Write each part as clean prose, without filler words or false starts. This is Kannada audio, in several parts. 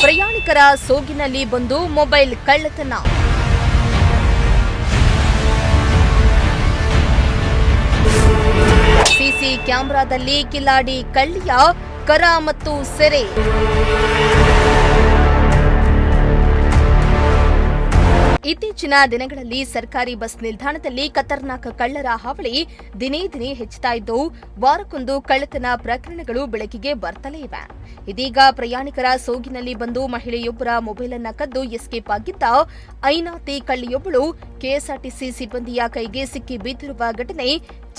ಪ್ರಯಾಣಿಕರ ಸೋಗಿನಲ್ಲಿ ಬಂದು ಮೊಬೈಲ್ ಕಳ್ಳತನ. ಸಿಸಿ ಕ್ಯಾಮೆರಾದಲ್ಲಿ ಕಿಲಾಡಿ ಕಳ್ಳಿಯ ಕರ ಮತ್ತು ಸೆರೆ. ಇತ್ತೀಚಿನ ದಿನಗಳಲ್ಲಿ ಸರ್ಕಾರಿ ಬಸ್ ನಿಲ್ದಾಣದಲ್ಲಿ ಖತರ್ನಾಕ್ ಕಳ್ಳರ ಹಾವಳಿ ದಿನೇ ದಿನೇ ಹೆಚ್ಚುತ್ತಾ ಇದ್ದು, ವಾರಕ್ಕೊಂದು ಕಳ್ಳತನ ಪ್ರಕರಣಗಳು ಬೆಳಕಿಗೆ ಬರ್ತಲೇ ಇವೆ. ಇದೀಗ ಪ್ರಯಾಣಿಕರ ಸೋಗಿನಲ್ಲಿ ಬಂದು ಮಹಿಳೆಯೊಬ್ಬರ ಮೊಬೈಲ್ ಅನ್ನು ಕದ್ದು ಎಸ್ಕೇಪ್ ಆಗಿದ್ದ ಐನಾತಿ ಕಳ್ಳಿಯೊಬ್ಬಳು ಕೆಎಸ್ಆರ್ಟಿಸಿ ಸಿಬ್ಬಂದಿಯ ಕೈಗೆ ಸಿಕ್ಕಿ ಬಿದ್ದಿರುವ ಘಟನೆ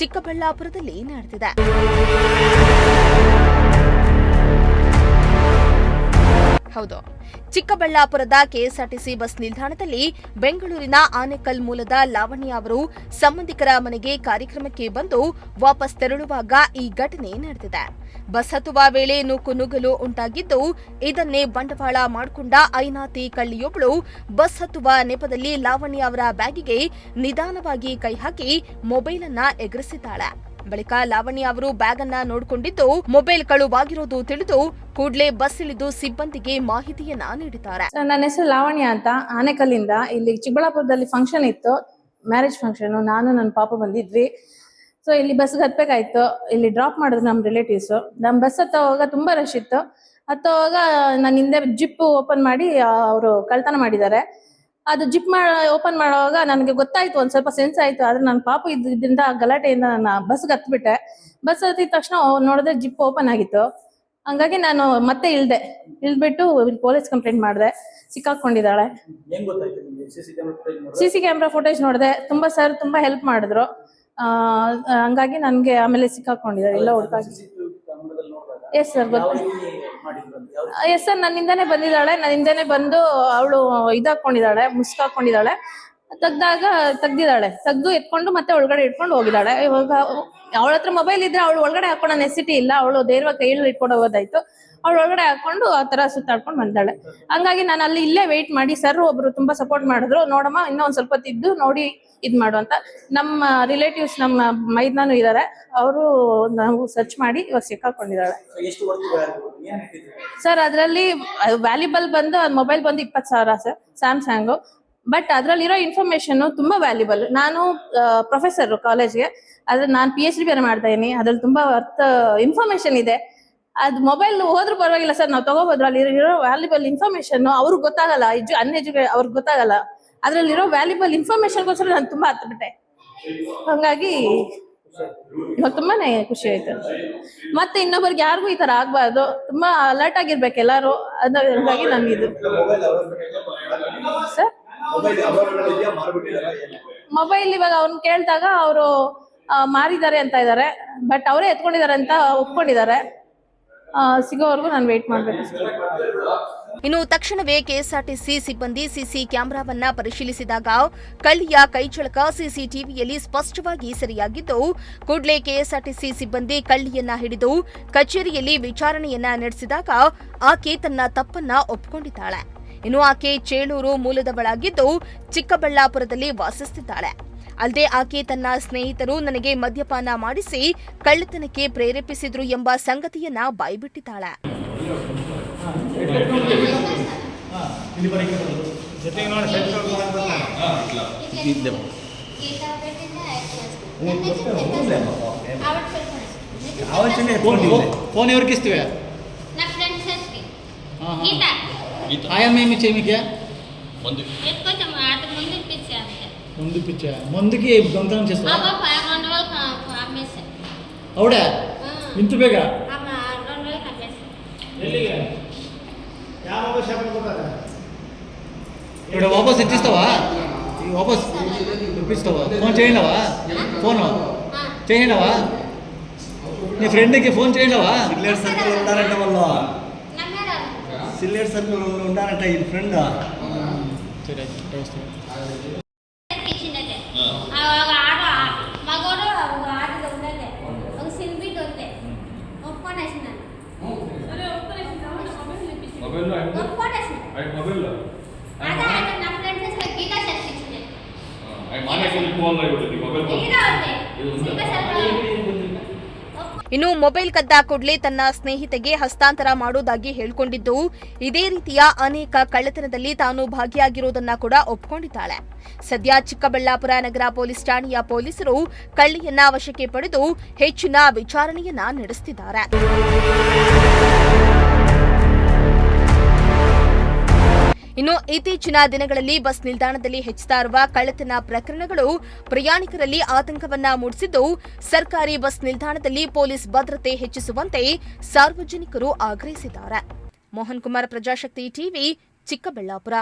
ಚಿಕ್ಕಬಳ್ಳಾಪುರದಲ್ಲಿ ನಡೆದಿದೆ. ಹೌದು, ಚಿಕ್ಕಬಳ್ಳಾಪುರದ ಕೆಎಸ್ಆರ್ಟಿಸಿ ಬಸ್ ನಿಲ್ದಾಣದಲ್ಲಿ ಬೆಂಗಳೂರಿನ ಆನೇಕಲ್ ಮೂಲದ ಲಾವಣ್ಯ ಅವರು ಸಂಬಂಧಿಕರ ಮನೆಗೆ ಕಾರ್ಯಕ್ರಮಕ್ಕೆ ಬಂದು ವಾಪಸ್ ತೆರಳುವಾಗ ಈ ಘಟನೆ ನಡೆದಿದೆ. ಬಸ್ ಹತ್ತುವ ವೇಳೆ ನೂಕುನುಗ್ಗಲು ಉಂಟಾಗಿದ್ದು, ಇದನ್ನೇ ಬಂಡವಾಳ ಮಾಡಿಕೊಂಡ ಐನಾತಿ ಕಳ್ಳಿಯೊಬ್ಬಳು ಬಸ್ ಹತ್ತುವ ನೆಪದಲ್ಲಿ ಲಾವಣ್ಯ ಅವರ ಬ್ಯಾಗಿಗೆ ನಿಧಾನವಾಗಿ ಕೈ ಹಾಕಿ ಮೊಬೈಲ್ ಅನ್ನ ಎಗರಿಸಿದ್ದಾಳೆ. ಬಳಿಕ ಲಾವಣ್ಯ ಅವರು ಬ್ಯಾಗ್ ಅನ್ನ ನೋಡಿಕೊಂಡಿದ್ದು, ಮೊಬೈಲ್ ಕಳುವಾಗಿರೋದು ತಿಳಿದು ಕೂಡಲೇ ಬಸ್ ಇಳಿದು ಸಿಬ್ಬಂದಿಗೆ ಮಾಹಿತಿಯನ್ನ ನೀಡಿದ್ದಾರೆ. ನನ್ನ ಹೆಸರು ಲಾವಣ್ಯ ಅಂತ, ಆನೇಕಲ್ಲಿಂದ. ಇಲ್ಲಿ ಚಿಕ್ಕಬಳ್ಳಾಪುರದಲ್ಲಿ ಫಂಕ್ಷನ್ ಇತ್ತು, ಮ್ಯಾರೇಜ್ ಫಂಕ್ಷನ್. ನಾನು ನನ್ನ ಪಾಪ ಬಂದಿದ್ವಿ. ಸೊ ಇಲ್ಲಿ ಬಸ್ಗೆ ಹತ್ಬೇಕಾಯ್ತು. ಇಲ್ಲಿ ಡ್ರಾಪ್ ಮಾಡಿದ್ರು ನಮ್ಮ ರಿಲೇಟಿವ್ಸ್. ನಮ್ಮ ಬಸ್ ಹತ್ತೋವಾಗ ತುಂಬಾ ರಶ್ ಇತ್ತು. ಹತ್ತೋವಾಗ ನನ್ನ ಹಿಂದೆ ಜಿಪ್ ಓಪನ್ ಮಾಡಿ ಅವರು ಕಳ್ತನ ಮಾಡಿದ್ದಾರೆ. ಅದು ಜಿಪ್ ಓಪನ್ ಮಾಡುವಾಗ ನನಗೆ ಗೊತ್ತಾಯ್ತು, ಒಂದ್ ಸ್ವಲ್ಪ ಸೆನ್ಸ್ ಆಯ್ತು. ಆದ್ರೆ ನನ್ನ ಪಾಪ ಇದ್ರಿಂದ ಗಲಾಟೆಯಿಂದ ನಾನು ಬಸ್ಗೆ ಹತ್ಬಿಟ್ಟೆ. ಬಸ್ ಹತ್ತಿದ ತಕ್ಷಣ ನೋಡಿದ್ರೆ ಜಿಪ್ ಓಪನ್ ಆಗಿತ್ತು. ಹಂಗಾಗಿ ನಾನು ಮತ್ತೆ ಇಳ್ದ್ಬಿಟ್ಟು ಪೊಲೀಸ್ ಕಂಪ್ಲೇಂಟ್ ಮಾಡಿದೆ. ಸಿಕ್ಕಾಕೊಂಡಿದ್ದಾಳೆ. ಸಿಸಿ ಕ್ಯಾಮ್ರಾ ಫುಟೇಜ್ ನೋಡಿದೆ. ಸರ್ ತುಂಬಾ ಹೆಲ್ಪ್ ಮಾಡಿದ್ರು. ಹಂಗಾಗಿ ನನ್ಗೆ ಆಮೇಲೆ ಸಿಕ್ಕಾಕೊಂಡಿದ್ದಾರೆ. ಎಲ್ಲ ಹುಡುಕಾಗಿ. ಎಸ್ ಸರ್, ಎಸ್ ಸರ್, ನನ್ನಿಂದಾನೆ ಬಂದಿದ್ದಾಳೆ. ನನ್ನಿಂದಾನೆ ಬಂದು ಅವಳು ಇದಾಕೊಂಡಿದ್ದಾಳೆ, ಮುಸ್ಕಾಕೊಂಡಿದ್ದಾಳೆ. ತೆಗ್ದಿದ್ದಾಳೆ. ತೆಗ್ದು ಎತ್ಕೊಂಡು ಮತ್ತೆ ಒಳಗಡೆ ಇಟ್ಕೊಂಡು ಹೋಗಿದ್ದಾಳೆ. ಇವಾಗ ಅವಳ ಹತ್ರ ಮೊಬೈಲ್ ಇದ್ರೆ ಅವಳು ಒಳಗಡೆ ಹಾಕೊಳ್ಳೋ ನೆಸಿಟಿ ಇಲ್ಲ. ಅವಳು ಧೈರ್ಯವಾಗಿ ಕೈಯಲ್ಲಿ ಇಟ್ಕೊಂಡು ಹೋಗೋದಾಯ್ತು. ಅವಳು ಒಳಗಡೆ ಹಾಕೊಂಡು ಆ ತರ ಸುತ್ತಾಡ್ಕೊಂಡು ಬಂದಾಳೆ. ಹಂಗಾಗಿ ನಾನು ಅಲ್ಲಿ ಇಲ್ಲೇ ವೇಟ್ ಮಾಡಿ, ಸರ್ ಒಬ್ರು ತುಂಬಾ ಸಪೋರ್ಟ್ ಮಾಡಿದ್ರು. ನೋಡಮ್ಮ, ಇನ್ನೊಂದ್ ಸ್ವಲ್ಪ ತಿದ್ದು ನೋಡಿ ಇದ್ ಮಾಡು ಅಂತ. ನಮ್ಮ ರಿಲೇಟಿವ್ಸ್, ನಮ್ಮ ಮೈದ್ನಾನು ಇದಾರೆ. ಅವರು ನಾವು ಸರ್ಚ್ ಮಾಡಿ ಇವಾಗ ಸಿಕ್ಕಾಕೊಂಡಿದ್ದಾಳೆ. ಸರ್ ಅದ್ರಲ್ಲಿ ವ್ಯಾಲ್ಯೂಬಲ್ ಬಂದು ಮೊಬೈಲ್ ಬಂದು 20,000 ಸರ್, ಸ್ಯಾಮ್ಸಂಗ್. ಬಟ್ ಅದ್ರಲ್ಲಿರೋ ಇನ್ಫಾರ್ಮೇಶನ್ ತುಂಬಾ ವ್ಯಾಲ್ಯೂಬಲ್. ನಾನು ಪ್ರೊಫೆಸರ್ ಕಾಲೇಜ್ಗೆ, ಆದ್ರೆ ನಾನು PhD ಬೇರೆ ಮಾಡ್ತಾ ಇದೀನಿ. ಅದ್ರಲ್ಲಿ ತುಂಬಾ ಇನ್ಫಾರ್ಮೇಶನ್ ಇದೆ. ಅದು ಮೊಬೈಲ್ ಹೋದ್ರೂ ಪರವಾಗಿಲ್ಲ ಸರ್, ನಾವು ತಗೋಬಹುದು. ಅಲ್ಲಿರೋ ವ್ಯಾಲ್ಯೂಬಲ್ ಇನ್ಫಾರ್ಮೇಶನ್ ಅವ್ರಿಗೆ ಗೊತ್ತಾಗಲ್ಲ, ಅವ್ರಿಗೆ ಗೊತ್ತಾಗಲ್ಲ. ಅದ್ರಲ್ಲಿರೋ ವ್ಯಾಲ್ಯೂಬಲ್ ಇನ್ಫಾರ್ಮೇಶನ್ಗೋಸ್ಕರ ನಾನು ತುಂಬಾ ಹತ್ಬಿಟ್ಟೆ. ಹಂಗಾಗಿ ಇವಾಗ ತುಂಬಾನೇ ಖುಷಿ ಆಯ್ತು. ಮತ್ತೆ ಇನ್ನೊಬ್ಬರಿಗೆ ಯಾರಿಗೂ ಈ ತರ ಆಗ್ಬಾರ್ದು, ತುಂಬಾ ಅಲರ್ಟ್ ಆಗಿರ್ಬೇಕು ಎಲ್ಲಾರು. ಹಂಗಾಗಿ ನನ್ಗಿದು ಸರ್ ಮೊಬೈಲ್ ಇವಾಗ ಅವ್ರನ್ನ ಕೇಳಿದಾಗ ಅವರು ಮಾರಿದ್ದಾರೆ ಅಂತ ಇದ್ದಾರೆ. ಬಟ್ ಅವರೇ ಎತ್ಕೊಂಡಿದ್ದಾರೆ ಅಂತ ಒಪ್ಕೊಂಡಿದ್ದಾರೆ. ಸಿಗೋವರೆಗೂ ನಾನು ವೇಟ್ ಮಾಡ್ಬೇಕು. ಇನ್ನು ತಕ್ಷಣವೇ ಕೆಎಸ್ಆರ್ಟಿಸಿ ಸಿಬ್ಬಂದಿ ಸಿಸಿ ಕ್ಯಾಮೆರಾವನ್ನ ಪರಿಶೀಲಿಸಿದಾಗ ಕಳ್ಳಿಯ ಕೈಚಳಕ ಸಿಸಿಟಿವಿಯಲ್ಲಿ ಸ್ಪಷ್ಟವಾಗಿ ಸೆರೆಯಾಗಿದ್ದು, ಕೂಡಲೇ ಕೆಎಸ್ಆರ್ಟಿಸಿ ಸಿಬ್ಬಂದಿ ಕಳ್ಳಿಯನ್ನ ಹಿಡಿದು ಕಚೇರಿಯಲ್ಲಿ ವಿಚಾರಣೆಯನ್ನ ನಡೆಸಿದಾಗ ಆಕೆ ತನ್ನ ತಪ್ಪನ್ನ ಒಪ್ಪಿಕೊಂಡಿದ್ದಾಳೆ. ಇನ್ನು ಆಕೆ ಚೇಳೂರು ಮೂಲದವಳಾಗಿದ್ದು ಚಿಕ್ಕಬಳ್ಳಾಪುರದಲ್ಲಿ ವಾಸಿಸುತ್ತಿದ್ದಾಳೆ. ಅಲ್ಲದೆ ಆಕೆ ತನ್ನ ಸ್ನೇಹಿತರು ನನಗೆ ಮದ್ಯಪಾನ ಮಾಡಿಸಿ ಕಳ್ಳತನಕ್ಕೆ ಪ್ರೇರೇಪಿಸಿದ್ರು ಎಂಬ ಸಂಗತಿಯನ್ನ ಬಾಯ್ಬಿಟ್ಟಿದ್ದಾಳೆ. ಫೋನ್ ఎవరికిస్తివే నా ఫ్రెండ్స్ కి గీత ఆయమ్మ ఏమి చేయమికే ముందు ఎక్కువ ఆట ముందు పిచ్చా ముందు పిచ్చా ముందుకి దొంగతనం చేస్తావా అబ్బా 500 రోజులు అమ్మేసా అవుడా ఇంత ಬೇಗ అమ్మ 2 రోజులు అమ్మేసా ఎల్లిగా యా వాపస్ చెప్పకపోతారా ఇప్పుడు వాపస్ ఇచ్చిస్తావా ఈ వాపస్ ఇప్పిస్తావా ఫోన్ చేయనవా ఫోన్ చేయనవా నీ ఫ్రెండ్కి ఫోన్ చేయనవా సిల్లేర్ సర్కిల్ ఉంటారంట వాళ్ళు నమ్మరా సిల్లేర్ సర్కిల్ ఉంటారంట ఈ ఫ్రెండ్ సరే వస్తా కిచినదే ఆడ మగోడు ఆడ ఉండలే ఒక సిల్బిట్ ఉండే ఒప్పునేసినా అరే ఒప్పునేసినా మొబైల్ లో ఒప్పునేసినా మొబైల్ లో అదే నా ఫ్రెండ్స్ గీత చేర్చింది మానే కొన్ని ఫోన్ లో మొబైల్ గీత ఉండే సిల్బర్ సర్కిల్ ಇನ್ನು ಮೊಬೈಲ್ ಕದ್ದ ಕೂಡಲೇ ತನ್ನ ಸ್ನೇಹಿತೆಗೆ ಹಸ್ತಾಂತರ ಮಾಡುವುದಾಗಿ ಹೇಳಿಕೊಂಡಿದ್ದು, ಇದೇ ರೀತಿಯ ಅನೇಕ ಕಳ್ಳತನದಲ್ಲಿ ತಾನು ಭಾಗಿಯಾಗಿರುವುದನ್ನ ಕೂಡ ಒಪ್ಪಿಕೊಂಡಿದ್ದಾಳೆ. ಸದ್ಯ ಚಿಕ್ಕಬಳ್ಳಾಪುರ ನಗರ ಪೊಲೀಸ್ ಠಾಣೆಯ ಪೊಲೀಸರು ಕಳ್ಳಿಯನ್ನ ವಶಕ್ಕೆ ಪಡೆದು ಹೆಚ್ಚಿನ ವಿಚಾರಣೆಯನ್ನ ನಡೆಸುತ್ತಿದ್ದಾರೆ. ಇನ್ನು ಇತ್ತೀಚಿನ ದಿನಗಳಲ್ಲಿ ಬಸ್ ನಿಲ್ದಾಣದಲ್ಲಿ ಹೆಚ್ಚುತ್ತಾ ಇರುವ ಕಳ್ಳತನ ಪ್ರಕರಣಗಳು ಪ್ರಯಾಣಿಕರಲ್ಲಿ ಆತಂಕವನ್ನ ಮೂಡಿಸಿದ್ದು, ಸರ್ಕಾರಿ ಬಸ್ ನಿಲ್ದಾಣದಲ್ಲಿ ಪೊಲೀಸ್ ಭದ್ರತೆ ಹೆಚ್ಚಿಸುವಂತೆ ಸಾರ್ವಜನಿಕರು ಆಗ್ರಹಿಸಿದ್ದಾರೆ. ಮೋಹನ್ ಕುಮಾರ್, ಪ್ರಜಾಶಕ್ತಿ ಟಿವಿ, ಚಿಕ್ಕಬಳ್ಳಾಪುರ.